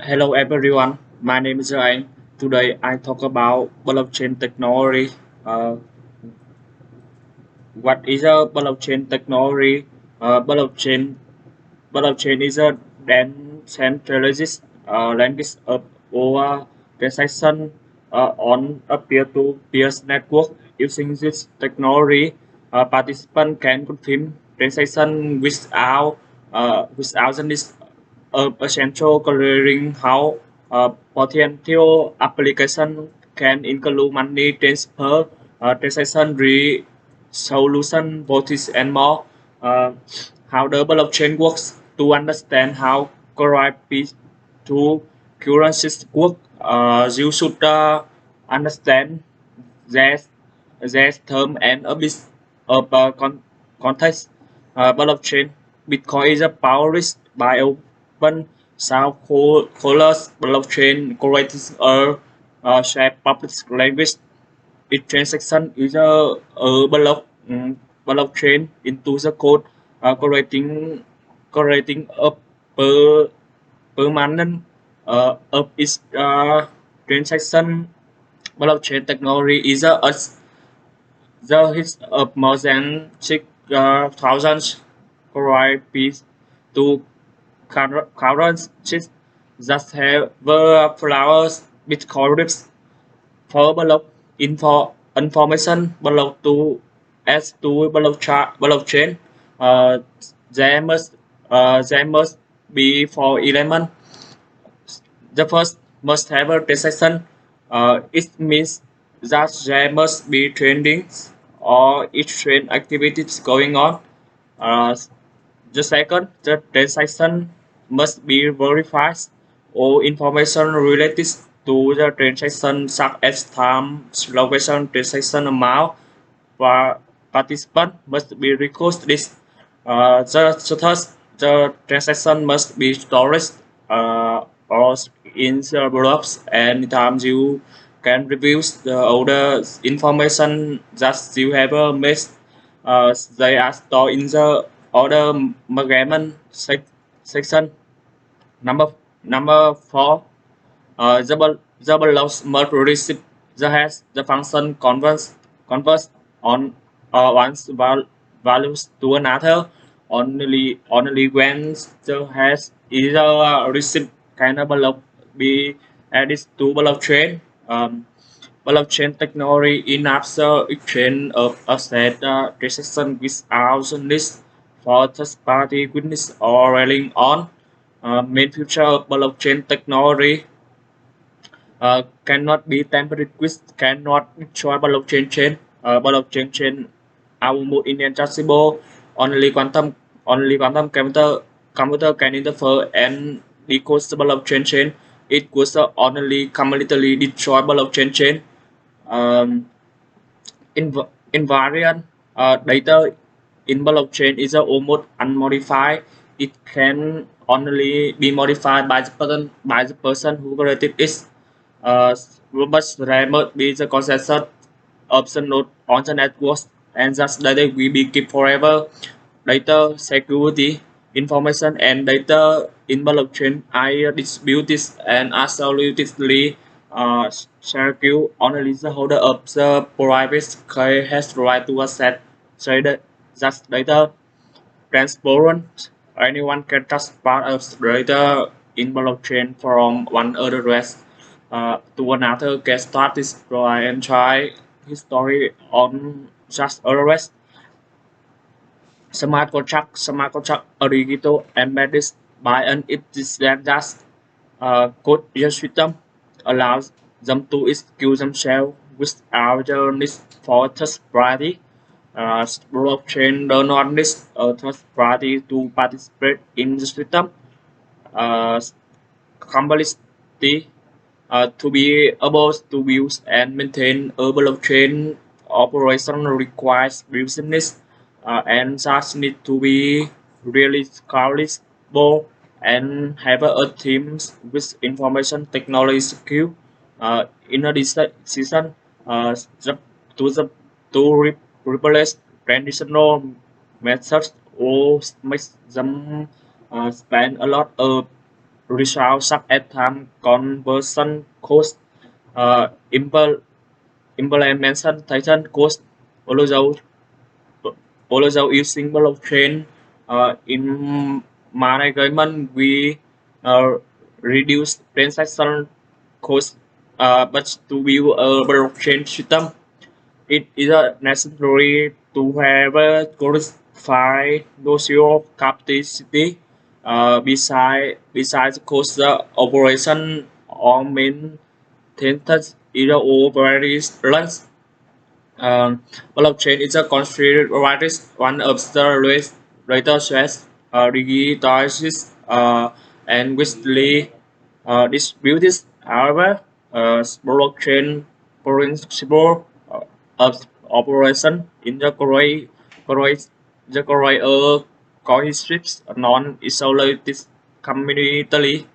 Hello everyone, my name is Ryan. Today I talk about blockchain technology. Uh, what is a blockchain technology? Blockchain is a decentralized language of over transaction on a peer-to-peer network. Using this technology, participants can confirm transaction without the need of a central clearing house. Potential application can include money transfer, transaction resolution, voting, and more. Uh, how the blockchain works to understand how to currencies work. You should understand their, their term and a bit of context. Blockchain Bitcoin is a powered by open source called blockchain created shared public language. Each transaction is a blockchain into the code, correlating a per permanent of its transaction. Blockchain technology is the hits of more than 6,000 correct piece to currencies that have flowers Bitcoin rips for information block to as to blockchain. Uh, there must be four elements. The first must have a transaction. It means that there must be trending or each trend activities going on. Uh, the second, the transaction must be verified. All information related to the transaction such as time, location, transaction amount, và participant must be recorded. The third, the transaction must be stored or in the blocks, and times you can review the other information that you have made. They are stored in the order management section. Number four, the blocks must receive the function converts on one's values to another only when the hash is received can a block be added to blockchain. Um, Blockchain technology enables the exchange of asset transaction without the need for third-party witness or relying on main feature of blockchain technology cannot be tampered with, cannot destroy blockchain chain almost inaccessible. Only quantum computer can interfere and decode the blockchain chain. It could only completely destroy blockchain chain. Um, invariant data in blockchain is almost unmodified. It can only be modified by the person who created it. Robust Rammer is a consensus option node on the network, and thus data will be kept forever. Data security, information, and data in blockchain are distributed and absolutely secure. Only the holder of the private key has the right to access that data. Transparent, anyone can touch part of the data in blockchain from one address to another, get started and try history on just address. Smart contract are digital embedded by an existing code system allows them to execute themselves without the need for third party. Blockchain does not need a third party to participate in the system. Uh, Complexity to be able to use and maintain a blockchain operation requires business and such need to be really scalable and have a team with information technology skill. In addition, the, to the replace traditional methods or make them spend a lot of results such as time conversion cost, uh, impl- implementation cost, although although using blockchain in management, we uh, reduce transaction cost, but to build a blockchain system, it is necessary to have a qualified notion capacity. Besides cost operation or maintenance is always runs. Blockchain is considered one of the latest digitized and widely distributed. However, blockchain principle of operation in correct, the correct cohesive non-isolated community.